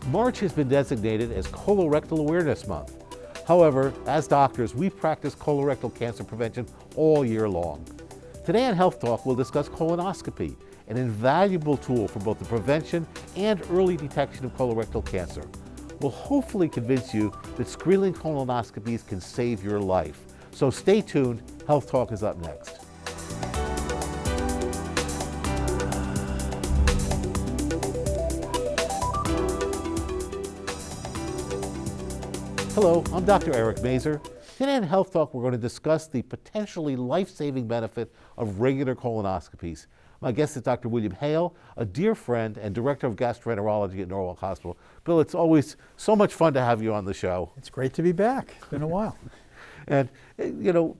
March has been designated as Colorectal Awareness Month. However, as doctors, we practice colorectal cancer prevention all year long. Today on Health Talk, we'll discuss colonoscopy, an invaluable tool for both the prevention and early detection of colorectal cancer. We'll hopefully convince you that screening colonoscopies can save your life. So stay tuned, Health Talk is up next. Hello, I'm Dr. Eric Mazer. Today in Health Talk, we're going to discuss the potentially life-saving benefit of regular colonoscopies. My guest is Dr. William Hale, a dear friend and director of gastroenterology at Norwalk Hospital. Bill, it's always so much fun to have you on the show. It's great to be back. It's been a while. And, you know,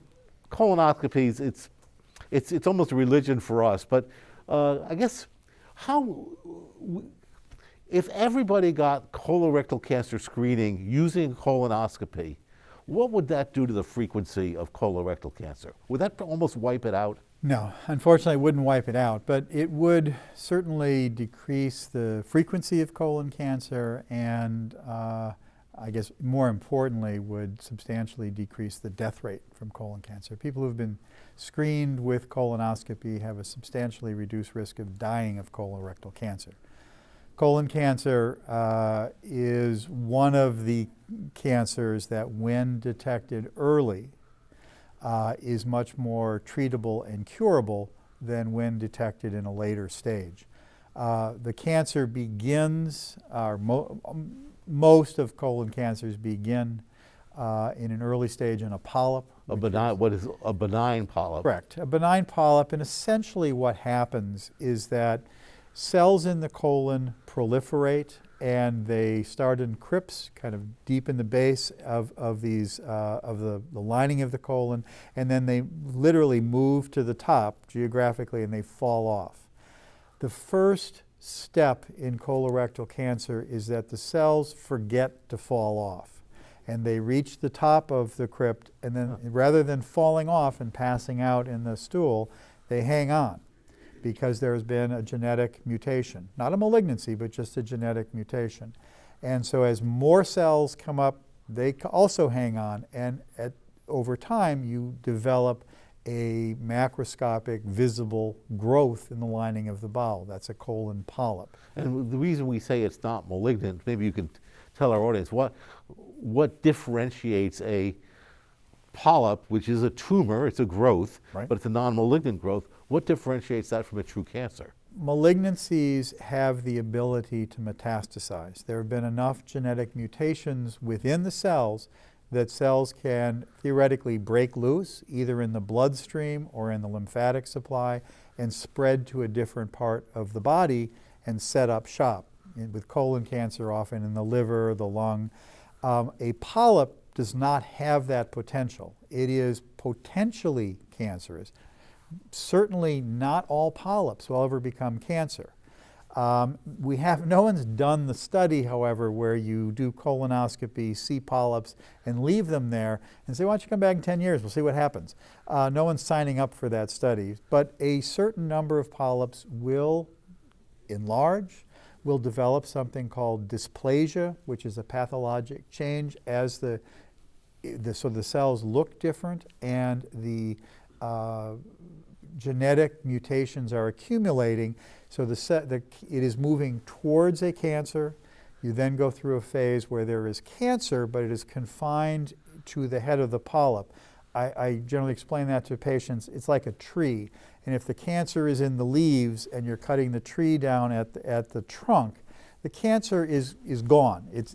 colonoscopies, it's almost a religion for us. But I guess if everybody got colorectal cancer screening using colonoscopy, what would that do to the frequency of colorectal cancer? Would that almost wipe it out? No, unfortunately it wouldn't wipe it out, but it would certainly decrease the frequency of colon cancer and I guess more importantly would substantially decrease the death rate from colon cancer. People who've been screened with colonoscopy have a substantially reduced risk of dying of colorectal cancer. Colon cancer is one of the cancers that, when detected early, is much more treatable and curable than when detected in a later stage. The cancer begins, most of colon cancers begin in an early stage in a polyp. What is a benign polyp? Correct. A benign polyp, and essentially what happens is that cells in the colon proliferate and they start in crypts kind of deep in the base of the lining of the colon, and then they literally move to the top geographically and they fall off. The first step in colorectal cancer is that the cells forget to fall off and they reach the top of the crypt, and then rather than falling off and passing out in the stool, they hang on, because there has been a genetic mutation. Not a malignancy, but just a genetic mutation. And so as more cells come up, they also hang on, and over time you develop a macroscopic visible growth in the lining of the bowel. That's a colon polyp. And the reason we say it's not malignant, maybe you can tell our audience, what differentiates a polyp, which is a tumor, it's a growth, right, but it's a non-malignant growth. What differentiates that from a true cancer? Malignancies have the ability to metastasize. There have been enough genetic mutations within the cells that cells can theoretically break loose, either in the bloodstream or in the lymphatic supply, and spread to a different part of the body and set up shop. With colon cancer, often in the liver, the lung. A polyp does not have that potential. It is potentially cancerous. Certainly not all polyps will ever become cancer. No one's done the study, however, where you do colonoscopy, see polyps, and leave them there and say, why don't you come back in 10 years, we'll see what happens. No one's signing up for that study, but a certain number of polyps will enlarge, will develop something called dysplasia, which is a pathologic change as so the cells look different and the genetic mutations are accumulating, so it is moving towards a cancer. You then go through a phase where there is cancer, but it is confined to the head of the polyp. I generally explain that to patients. It's like a tree, and if the cancer is in the leaves and you're cutting the tree down at the trunk, the cancer is gone. It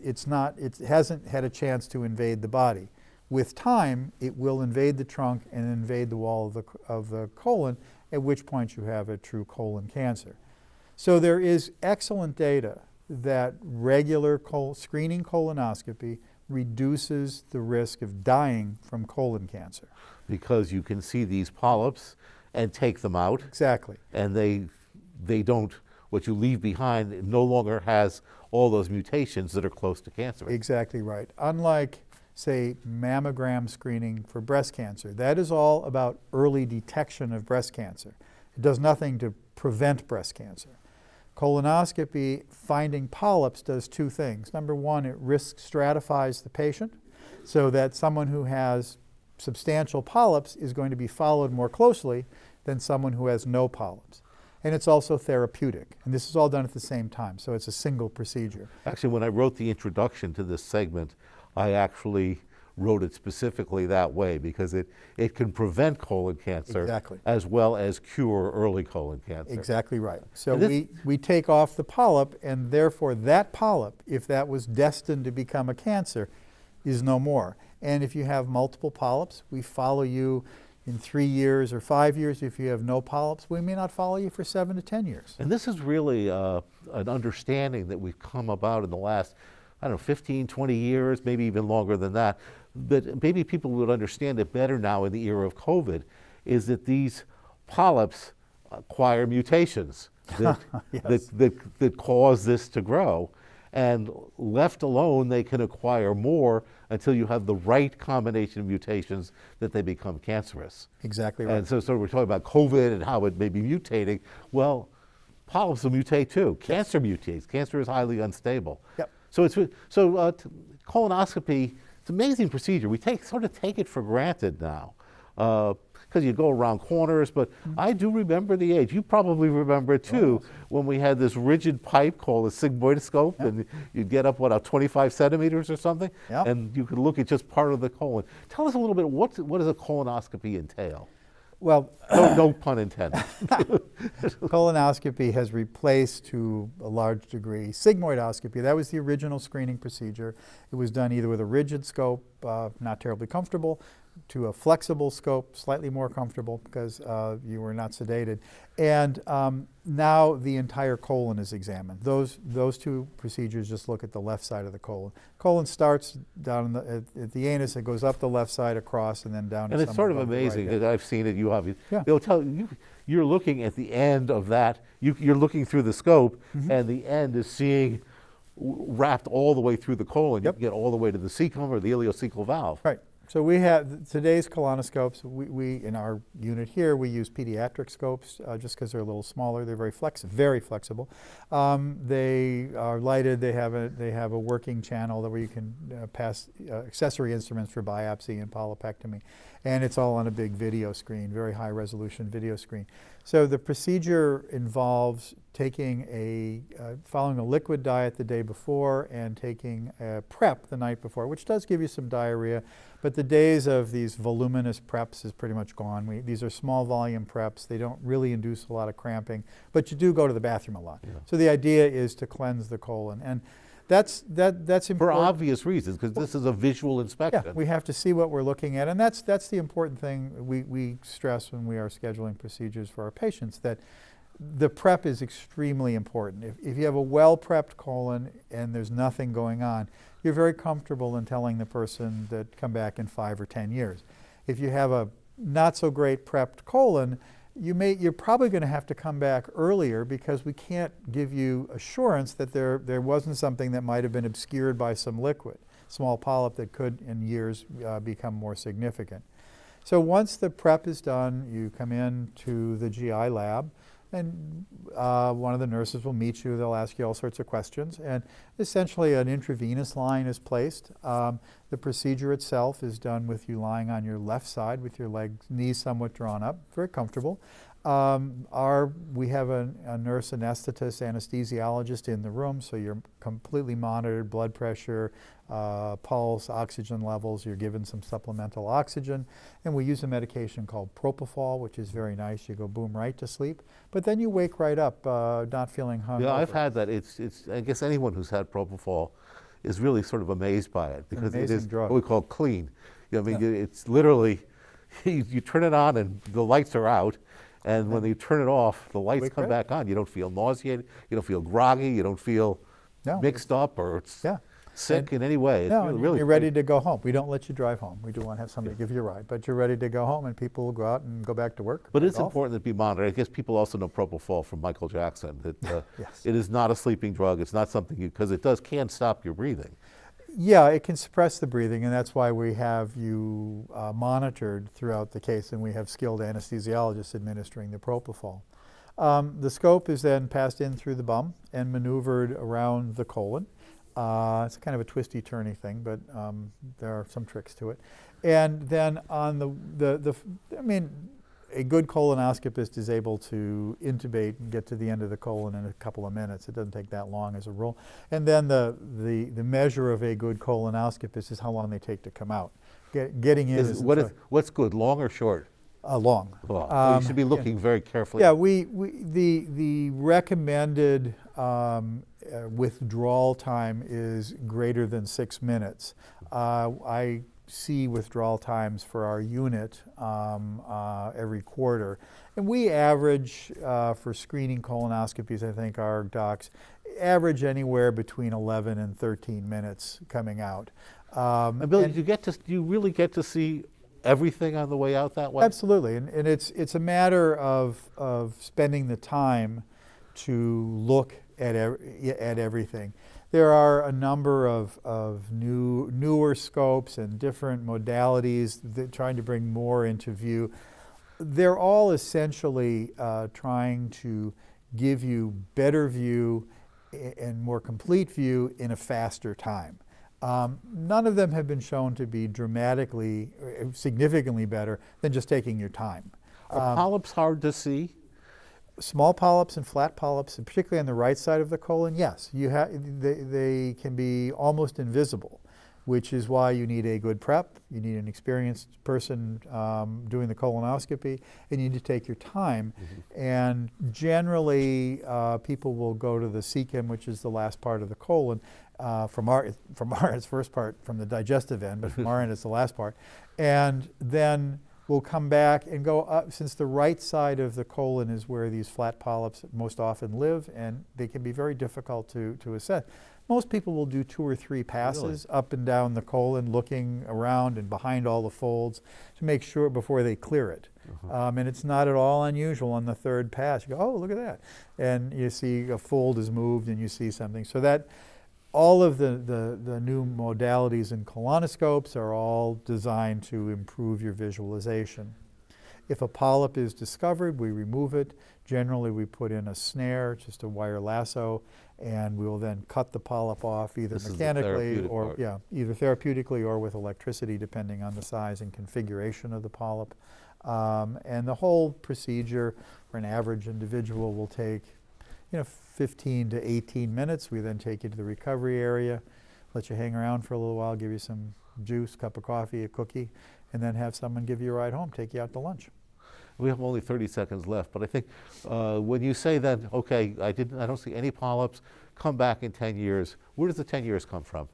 hasn't had a chance to invade the body. With time, it will invade the trunk and invade the wall of the colon, at which point you have a true colon cancer. So there is excellent data that regular screening colonoscopy reduces the risk of dying from colon cancer. Because you can see these polyps and take them out. Exactly. And they don't, what you leave behind, it no longer has all those mutations that are close to cancer. Exactly right. Unlike, say, mammogram screening for breast cancer, that is all about early detection of breast cancer. It does nothing to prevent breast cancer. Colonoscopy, finding polyps, does two things. Number one, it risk stratifies the patient so that someone who has substantial polyps is going to be followed more closely than someone who has no polyps. And it's also therapeutic. And this is all done at the same time, so it's a single procedure. Actually, when I wrote the introduction to this segment, I actually wrote it specifically that way because it can prevent colon cancer Exactly. as well as cure early colon cancer. Exactly right. So And we take off the polyp, and therefore that polyp, if that was destined to become a cancer, is no more. And if you have multiple polyps, we follow you in 3 years or 5 years. If you have no polyps, we may not follow you for 7 to 10 years. And this is really an understanding that we've come about in the last, I don't know, 15, 20 years, maybe even longer than that. But maybe people would understand it better now in the era of COVID, is that these polyps acquire mutations that, Yes. that cause this to grow. And left alone, they can acquire more until you have the right combination of mutations that they become cancerous. Exactly right. And so we're talking about COVID and how it may be mutating. Well, polyps will mutate too. Cancer mutates. Cancer is highly unstable. Yep. So colonoscopy, it's an amazing procedure. We sort of take it for granted now because you go around corners, but I do remember the age. You probably remember it too, when we had this rigid pipe called a sigmoidoscope, and you'd get up, 25 centimeters or something, and you could look at just part of the colon. Tell us a little bit, what does a colonoscopy entail? Well, no pun intended. colonoscopy has replaced, to a large degree, sigmoidoscopy. That was the original screening procedure. It was done either with a rigid scope, not terribly comfortable, to a flexible scope, slightly more comfortable because you were not sedated. And now the entire colon is examined. Those two procedures just look at the left side of the colon. Colon starts down at the anus, it goes up the left side across and then down. And it's sort of amazing that I've seen it. They'll tell you, you're looking at the end of that. You're looking through the scope, and the end is seeing wrapped all the way through the colon. You can get all the way to the cecum or the ileocecal valve. Right. So we have today's colonoscopes. We in our unit here we use pediatric scopes just because they're a little smaller. They're very flexible. They are lighted. They have a working channel where you can pass accessory instruments for biopsy and polypectomy, and it's all on a big video screen, very high resolution video screen. So the procedure involves following a liquid diet the day before and taking a prep the night before, which does give you some diarrhea, but the days of these voluminous preps is pretty much gone. These are small volume preps. They don't really induce a lot of cramping, but you do go to the bathroom a lot. Yeah. So the idea is to cleanse the colon, and that's important. For obvious reasons, because this is a visual inspection. Yeah, we have to see what we're looking at, and that's the important thing we stress when we are scheduling procedures for our patients, that the prep is extremely important. If you have a well-prepped colon and there's nothing going on, you're very comfortable in telling the person that come back in 5 or 10 years. If you have a not so great prepped colon, you're probably going to have to come back earlier because we can't give you assurance that there wasn't something that might have been obscured by some liquid, small polyp that could in years become more significant. So once the prep is done, you come in to the GI lab, and one of the nurses will meet you. They'll ask you all sorts of questions, and essentially an intravenous line is placed. The procedure itself is done with you lying on your left side with your knees somewhat drawn up, very comfortable. We have a nurse anesthetist, anesthesiologist in the room, so you're completely monitored, blood pressure, pulse, oxygen levels. You're given some supplemental oxygen, and we use a medication called propofol, which is very nice. You go boom right to sleep, but then you wake right up, not feeling hungover. Yeah, I've had that. I guess anyone who's had propofol is really sort of amazed by it because it is what we call clean. It's literally you turn it on and the lights are out. And when you turn it off, the lights come back on. You don't feel nauseated. You don't feel groggy. You don't feel mixed up or sick in any way. It's really you're ready to go home. We don't let you drive home. We do want to have somebody give you a ride. But you're ready to go home, and people will go out and go back to work. But it's important to be monitored. I guess people also know propofol from Michael Jackson. That it is not a sleeping drug. It's not something because it can stop your breathing. Yeah, it can suppress the breathing, and that's why we have you monitored throughout the case, and we have skilled anesthesiologists administering the propofol. The scope is then passed in through the bum and maneuvered around the colon. It's kind of a twisty-turny thing, but there are some tricks to it. And then on a good colonoscopist is able to intubate and get to the end of the colon in a couple of minutes. It doesn't take that long as a rule. And then the measure of a good colonoscopist is how long they take to come out. Getting in what's good, long or short? Long. Well, you should be looking very carefully. Yeah, the recommended withdrawal time is greater than 6 minutes. I see withdrawal times for our unit every quarter. And we average, for screening colonoscopies, I think our docs average anywhere between 11 and 13 minutes coming out. And Bill, do you really get to see everything on the way out that way? Absolutely, and it's a matter of spending the time to look at everything. There are a number of newer scopes and different modalities that trying to bring more into view. They're all essentially trying to give you better view and more complete view in a faster time. None of them have been shown to be dramatically, significantly better than just taking your time. Are polyps hard to see? Small polyps and flat polyps, and particularly on the right side of the colon, yes. They can be almost invisible, which is why you need a good prep. You need an experienced person doing the colonoscopy, and you need to take your time. Mm-hmm. And generally, people will go to the cecum, which is the last part of the colon. From our it's first part from the digestive end, but from our end it's the last part. And then we'll come back and go up, since the right side of the colon is where these flat polyps most often live, and they can be very difficult to assess. Most people will do 2 or 3 passes up and down the colon, looking around and behind all the folds to make sure before they clear it. And it's not at all unusual on the 3rd pass. You go, oh, look at that. And you see a fold is moved and you see something. So that all of the new modalities in colonoscopes are all designed to improve your visualization. If a polyp is discovered, we remove it. Generally, we put in a snare, just a wire lasso, and we will then cut the polyp off either mechanically or either therapeutically or with electricity, depending on the size and configuration of the polyp. And the whole procedure for an average individual will take 15 to 18 minutes. We then take you to the recovery area, let you hang around for a little while, give you some juice, cup of coffee, a cookie, and then have someone give you a ride home, take you out to lunch. We have only 30 seconds left, but I think when you say that, okay, I don't see any polyps, come back in 10 years, where does the 10 years come from?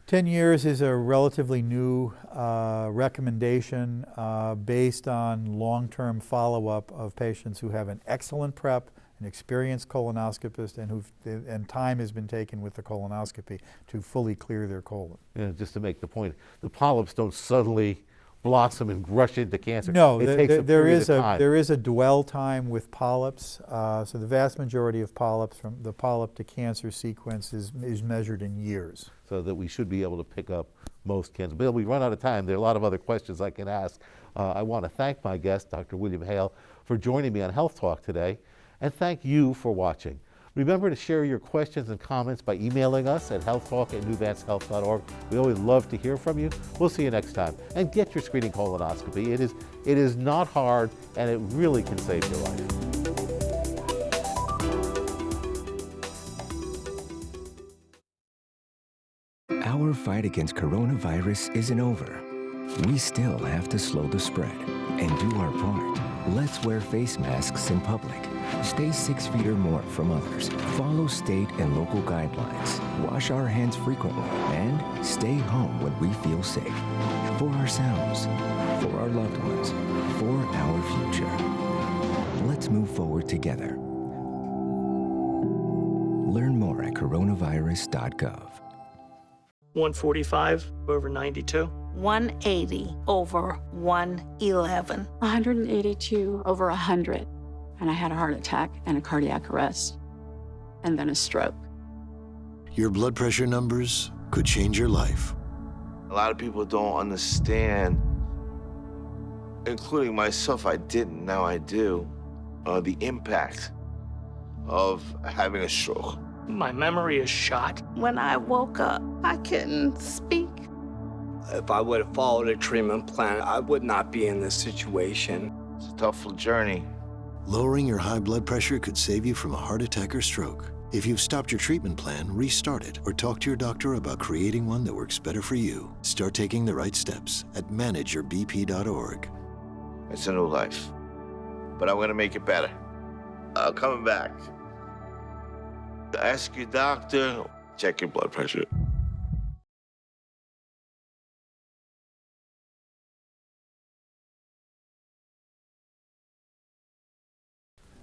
10 years is a relatively new recommendation based on long-term follow-up of patients who have an excellent prep, an experienced colonoscopist, and time has been taken with the colonoscopy to fully clear their colon. Yeah, just to make the point, the polyps don't suddenly blossom and rush into cancer. No, it takes a period of time. There is a dwell time with polyps. So the vast majority of polyps, from the polyp to cancer sequence, is measured in years. So that we should be able to pick up most cancer. Bill, we run out of time. There are a lot of other questions I can ask. I want to thank my guest, Dr. William Hale, for joining me on Health Talk today, and thank you for watching. Remember to share your questions and comments by emailing us at healthtalk@newvancehealth.org. We always love to hear from you. We'll see you next time. And get your screening colonoscopy. It is not hard, and it really can save your life. Our fight against coronavirus isn't over. We still have to slow the spread and do our part. Let's wear face masks in public. Stay 6 feet or more from others. Follow state and local guidelines. Wash our hands frequently and stay home when we feel safe. For ourselves, for our loved ones, for our future. Let's move forward together. Learn more at coronavirus.gov. 145 over 92. 180 over 111. 182 over 100. And I had a heart attack and a cardiac arrest, and then a stroke. Your blood pressure numbers could change your life. A lot of people don't understand, including myself. I didn't, now I do. the impact of having a stroke. My memory is shot. When I woke up, I couldn't speak. If I would have followed a treatment plan, I would not be in this situation. It's a tough journey. Lowering your high blood pressure could save you from a heart attack or stroke. If you've stopped your treatment plan, restart it or talk to your doctor about creating one that works better for you. Start taking the right steps at manageyourbp.org. It's a new life, but I'm gonna make it better. Coming back. Ask your doctor, check your blood pressure.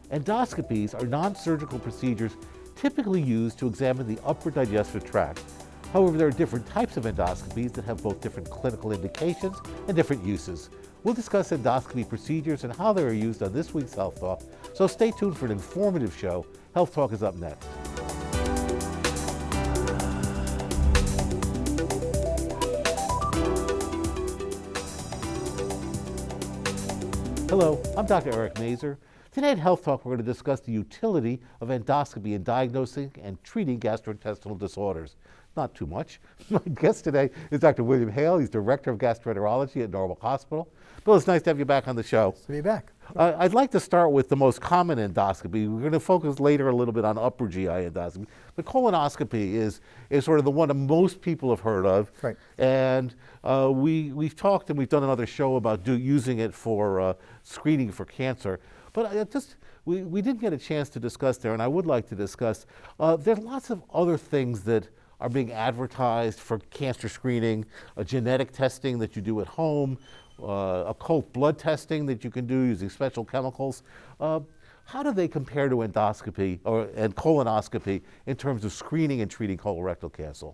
Endoscopies are non-surgical procedures typically used to examine the upper digestive tract. However, there are different types of endoscopies that have both different clinical indications and different uses. We'll discuss endoscopy procedures and how they are used on this week's Health Talk, so stay tuned for an informative show. Health Talk is up next. Hello, I'm Dr. Eric Mazer. Today at Health Talk, we're going to discuss the utility of endoscopy in diagnosing and treating gastrointestinal disorders. Not too much. My guest today is Dr. William Hale. He's Director of Gastroenterology at Norwalk Hospital. Bill, it's nice to have you back on the show. Nice to be back. I'd like to start with the most common endoscopy. We're going to focus later a little bit on upper GI endoscopy. But colonoscopy is sort of the one that most people have heard of. Right. And we've talked and we've done another show about using it for screening for cancer. But we didn't get a chance to discuss there, and I would like to discuss, there's lots of other things that are being advertised for cancer screening, genetic testing that you do at home, occult blood testing that you can do using special chemicals. How do they compare to endoscopy and colonoscopy in terms of screening and treating colorectal cancer?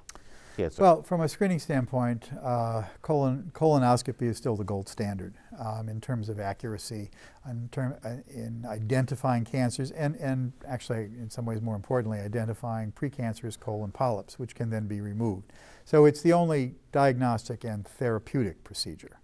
Well, from a screening standpoint, colonoscopy is still the gold standard in terms of accuracy, in identifying cancers, and actually, in some ways more importantly, identifying precancerous colon polyps, which can then be removed. So it's the only diagnostic and therapeutic procedure.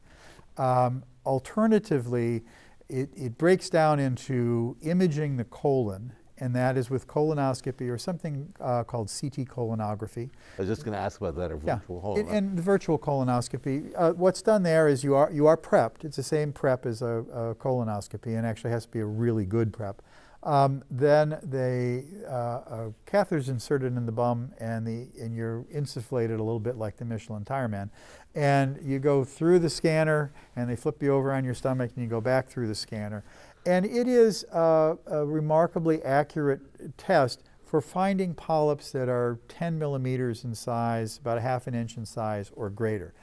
Alternatively, it breaks down into imaging the colon, and that is with colonoscopy or something called CT colonography. I was just going to ask about that, or virtual colon. And the virtual colonoscopy, what's done there is you are prepped. It's the same prep as a colonoscopy, and actually has to be a really good prep. Then a catheter's inserted in the bum, and you're insufflated a little bit like the Michelin Tire Man. And you go through the scanner, and they flip you over on your stomach, and you go back through the scanner. And it is a remarkably accurate test for finding polyps that are 10 millimeters in size, about a half an inch in size or greater.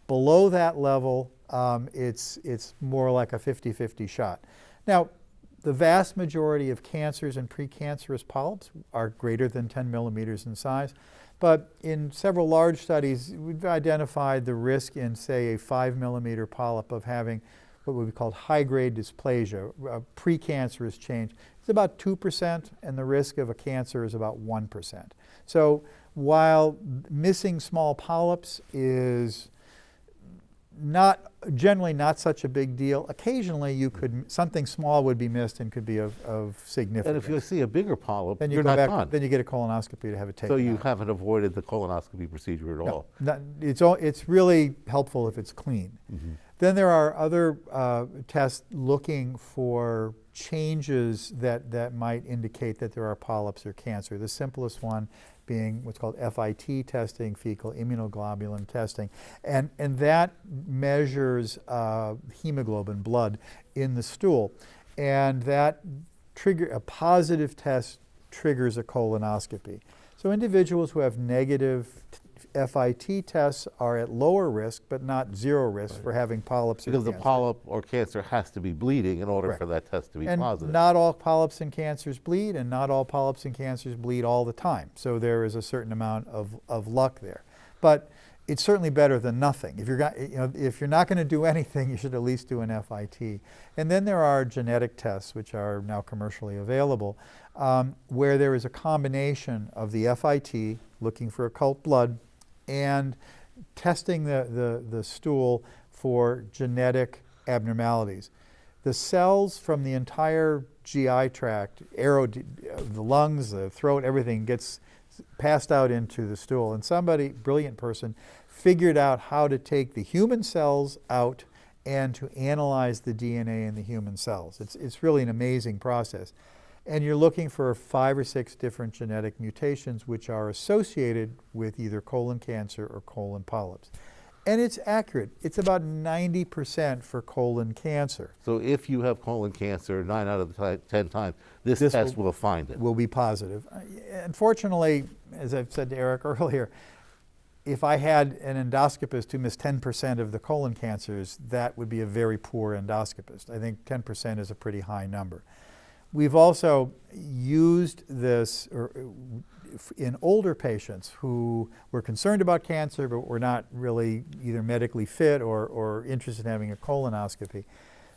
Below that level, it's more like a 50-50 shot. Now, the vast majority of cancers and precancerous polyps are greater than 10 millimeters in size. But in several large studies, we've identified the risk in, say, a 5 millimeter polyp of having what would be called high-grade dysplasia, precancerous change. It's about 2%, and the risk of a cancer is about 1%. So while missing small polyps is generally not such a big deal, occasionally something small would be missed and could be of significance. And if you see a bigger polyp, then you're not done. Then you get a colonoscopy to have it taken So you out. haven't avoided the colonoscopy procedure at all. It's really helpful if it's clean. Mm-hmm. Then there are other tests looking for changes that might indicate that there are polyps or cancer. The simplest one being what's called FIT testing, fecal immunoglobulin testing. And that measures hemoglobin, blood, in the stool. And that a positive test triggers a colonoscopy. So individuals who have negative FIT tests are at lower risk, but not zero risk for having polyps or cancer. Because the polyp or cancer has to be bleeding in order for that test to be positive. And not all polyps and cancers bleed, and not all polyps and cancers bleed all the time. So there is a certain amount of luck there. But it's certainly better than nothing. If you're not going to do anything, you should at least do an FIT. And then there are genetic tests, which are now commercially available, where there is a combination of the FIT, looking for occult blood, and testing the stool for genetic abnormalities. The cells from the entire GI tract, the lungs, the throat, everything gets passed out into the stool. And somebody, brilliant person, figured out how to take the human cells out and to analyze the DNA in the human cells. It's really an amazing process. And you're looking for 5 or 6 different genetic mutations which are associated with either colon cancer or colon polyps. And it's accurate. It's about 90% for colon cancer. So if you have colon cancer 9 out of the 10 times, this test will find it. Will be positive. Unfortunately, as I've said to Eric earlier, if I had an endoscopist who missed 10% of the colon cancers, that would be a very poor endoscopist. I think 10% is a pretty high number. We've also used this in older patients who were concerned about cancer but were not really either medically fit or interested in having a colonoscopy.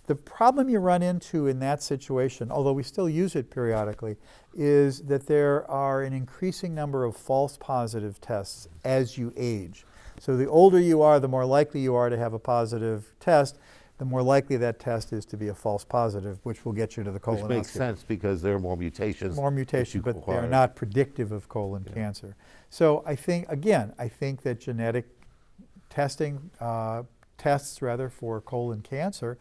The problem you run into in that situation, although we still use it periodically, is that there are an increasing number of false positive tests as you age. So the older you are, the more likely you are to have a positive test, the more likely that test is to be a false positive, which will get you to the colonoscopy. Which makes sense because there are more mutations. More mutations, but they are not predictive of colon cancer. So I think, again, I think that genetic testing, tests rather, for colon cancer,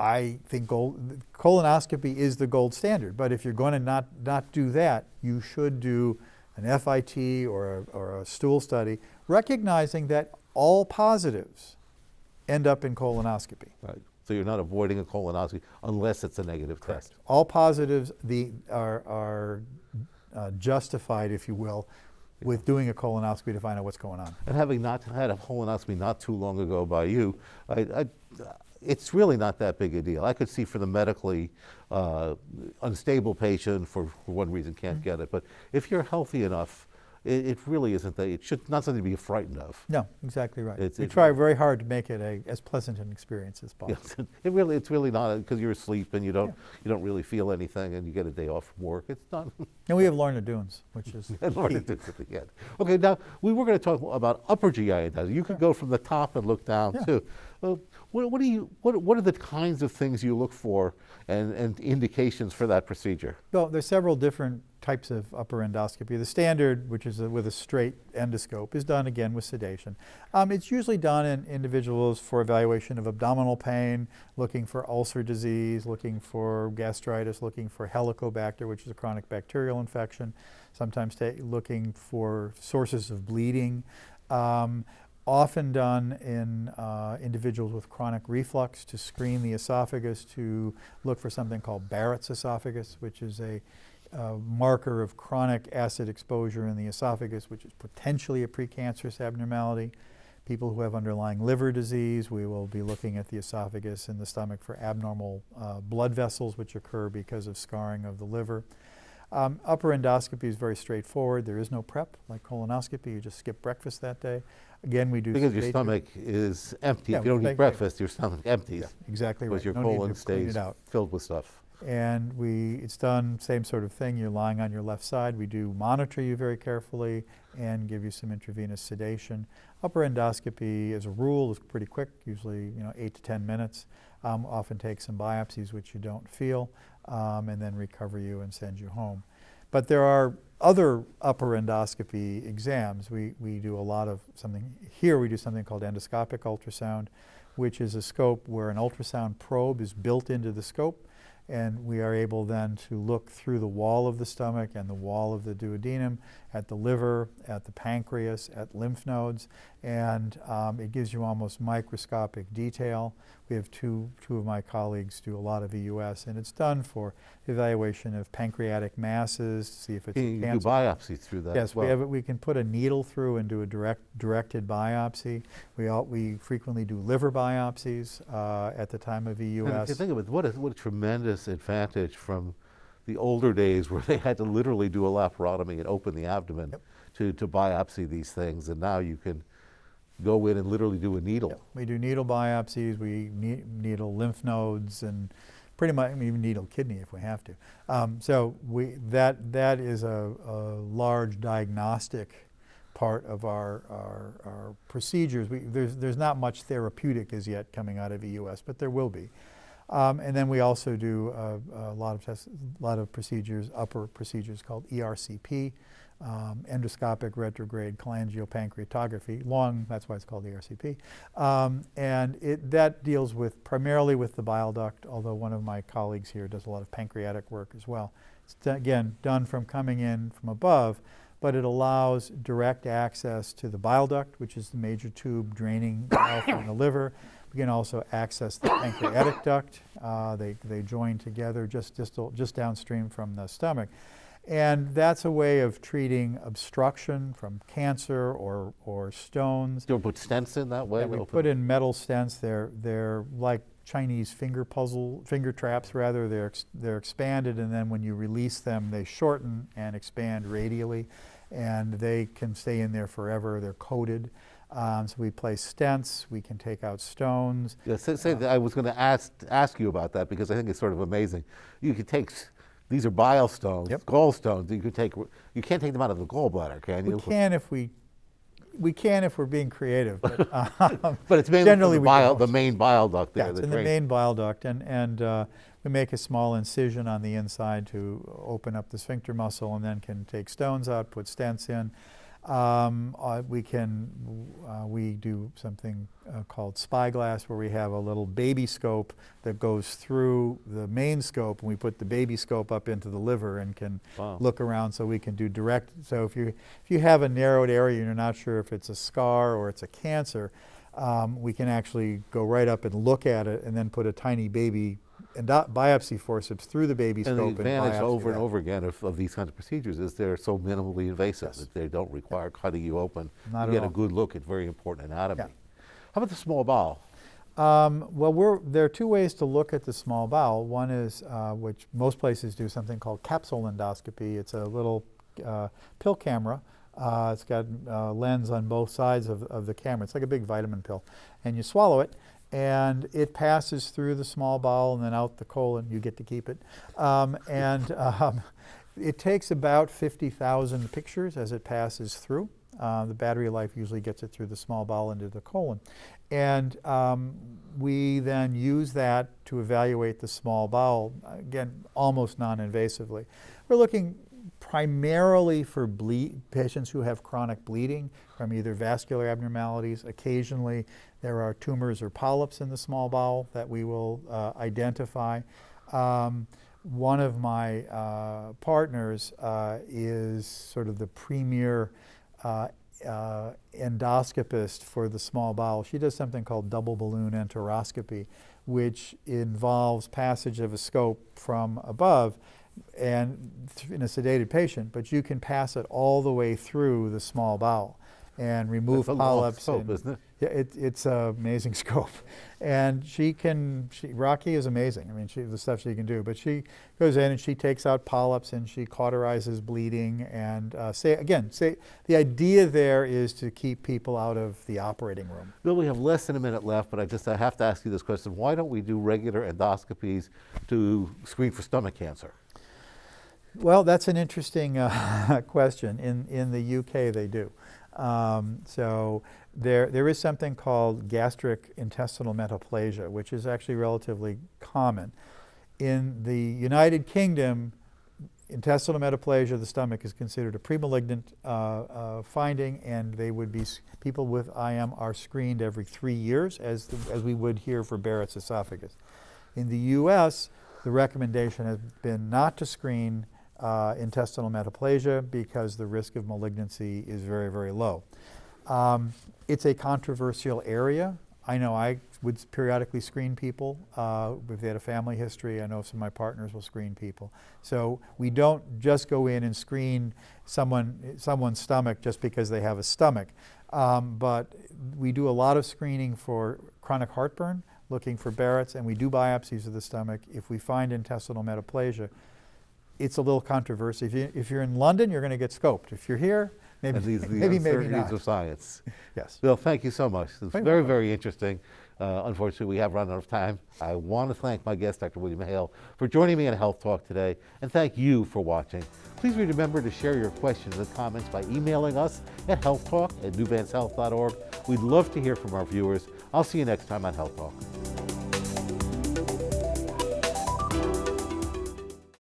I think colonoscopy is the gold standard. But if you're going to not do that, you should do an FIT or a stool study, recognizing that all positives end up in colonoscopy. Right. So you're not avoiding a colonoscopy unless it's a negative test. All positives are justified, if you will, with doing a colonoscopy to find out what's going on. And having not had a colonoscopy not too long ago by you, it's really not that big a deal. I could see for the medically unstable patient, for one reason can't get it, but if you're healthy enough, it really isn't that. It should not something to be frightened of. No, exactly right. We try very hard to make it as pleasant an experience as possible. Yes, it's really not, because you're asleep and you don't really feel anything, and you get a day off from work. It's not. And we have Lorna-Doons, which is Lorna-Doons at the end. Okay, now we were going to talk about upper GI endoscopy. You could go from the top and look down too. What are the kinds of things you look for and indications for that procedure? Well, there's several different types of upper endoscopy. The standard, which is with a straight endoscope, is done again with sedation. It's usually done in individuals for evaluation of abdominal pain, looking for ulcer disease, looking for gastritis, looking for Helicobacter, which is a chronic bacterial infection, sometimes looking for sources of bleeding. Often done in individuals with chronic reflux to screen the esophagus to look for something called Barrett's esophagus, which is a marker of chronic acid exposure in the esophagus, which is potentially a precancerous abnormality. People who have underlying liver disease, we will be looking at the esophagus and the stomach for abnormal blood vessels which occur because of scarring of the liver. Upper endoscopy is very straightforward. There is no prep like colonoscopy. You just skip breakfast that day. Again, we do because your stomach is empty. If you don't eat breakfast, your stomach empties. Yeah, exactly right. Because your colon stays filled with stuff. And it's done same sort of thing. You're lying on your left side. We do monitor you very carefully and give you some intravenous sedation. Upper endoscopy, as a rule, is pretty quick, usually 8 to 10 minutes. Often take some biopsies which you don't feel, and then recover you and send you home. But there are other upper endoscopy exams. We do a lot of something, here we do something called endoscopic ultrasound, which is a scope where an ultrasound probe is built into the scope, and we are able then to look through the wall of the stomach and the wall of the duodenum, at the liver, at the pancreas, at lymph nodes, and it gives you almost microscopic detail. We have two of my colleagues do a lot of EUS, and it's done for evaluation of pancreatic masses, to see if it's you cancer. Do biopsy through that. Yes, as well. we can put a needle through and do a directed biopsy. We frequently do liver biopsies at the time of EUS. And if you think of it, what a tremendous advantage from the older days where they had to literally do a laparotomy and open the abdomen to biopsy these things, and now you can go in and literally do a needle. Yep. We do needle biopsies, we needle lymph nodes, and pretty much even needle kidney if we have to. So that is a large diagnostic part of our procedures. There's not much therapeutic as yet coming out of EUS, but there will be. And then we also do a lot of procedures, upper procedures called ERCP, endoscopic retrograde cholangiopancreatography. Long, that's why it's called ERCP. And that deals primarily with the bile duct, although one of my colleagues here does a lot of pancreatic work as well. It's again done from coming in from above, but it allows direct access to the bile duct, which is the major tube draining bile from the liver. We can also access the pancreatic duct. They join together just downstream from the stomach. And that's a way of treating obstruction from cancer or stones. Do you put stents in that way? Yeah, we put in metal stents. They're like Chinese finger traps rather. They're expanded, and then when you release them, they shorten and expand radially, and they can stay in there forever. They're coated. So we place stents. We can take out stones. Yeah, I was going to ask you about that because I think it's sort of amazing. You could take. These are bile stones, yep. gallstones. You can't take them out of the gallbladder, can you? We can if we're being creative, but, but it's mainly generally the main bile duct there. Yeah, it's in the main bile duct, and we make a small incision on the inside to open up the sphincter muscle, and then can take stones out, put stents in. We do something called spyglass, where we have a little baby scope that goes through the main scope, and we put the baby scope up into the liver and can look around, so we can do direct. So if you have a narrowed area and you're not sure if it's a scar or it's a cancer, we can actually go right up and look at it, and then put a tiny baby biopsy forceps through the baby scope. And the advantage over and over again of these kinds of procedures is they're so minimally invasive that they don't require cutting you open. Not you at get all. a good look at very important anatomy. Yeah. How about the small bowel? There are two ways to look at the small bowel. One is, which most places do, something called capsule endoscopy. It's a little pill camera. It's got a lens on both sides of the camera. It's like a big vitamin pill. And you swallow it, and it passes through the small bowel and then out the colon. You get to keep it. It takes about 50,000 pictures as it passes through. The battery life usually gets it through the small bowel into the colon. And we then use that to evaluate the small bowel, again, almost non-invasively. We're looking primarily for patients who have chronic bleeding from either vascular abnormalities. Occasionally there are tumors or polyps in the small bowel that we will identify. One of my partners is sort of the premier endoscopist for the small bowel. She does something called double balloon enteroscopy, which involves passage of a scope from above and in a sedated patient, but you can pass it all the way through the small bowel and remove polyps. Scope, isn't it? Yeah, it's an amazing scope. And Rocky is amazing. I mean, the stuff she can do. But she goes in and she takes out polyps and she cauterizes bleeding. And the idea there is to keep people out of the operating room. Bill, we have less than a minute left, but I have to ask you this question. Why don't we do regular endoscopies to screen for stomach cancer? Well, that's an interesting question. In the UK, they do. So there is something called gastric intestinal metaplasia, which is actually relatively common. In the United Kingdom, intestinal metaplasia of the stomach is considered a premalignant finding, and people with IM are screened every 3 years, as we would here for Barrett's esophagus. In the US, the recommendation has been not to screen intestinal metaplasia because the risk of malignancy is very, very low. It's a controversial area. I know I would periodically screen people. If they had a family history, I know some of my partners will screen people. So we don't just go in and screen someone's stomach just because they have a stomach. But we do a lot of screening for chronic heartburn, looking for Barrett's, and we do biopsies of the stomach. If we find intestinal metaplasia, it's a little controversy. If you're in London, you're going to get scoped. If you're here, maybe not. Of science. Yes. Bill, thank you so much. It's very, very interesting. Unfortunately, we have run out of time. I want to thank my guest, Dr. William Hale, for joining me on Health Talk today, and thank you for watching. Please remember to share your questions and comments by emailing us at healthtalk@newvancehealth.org. We'd love to hear from our viewers. I'll see you next time on Health Talk.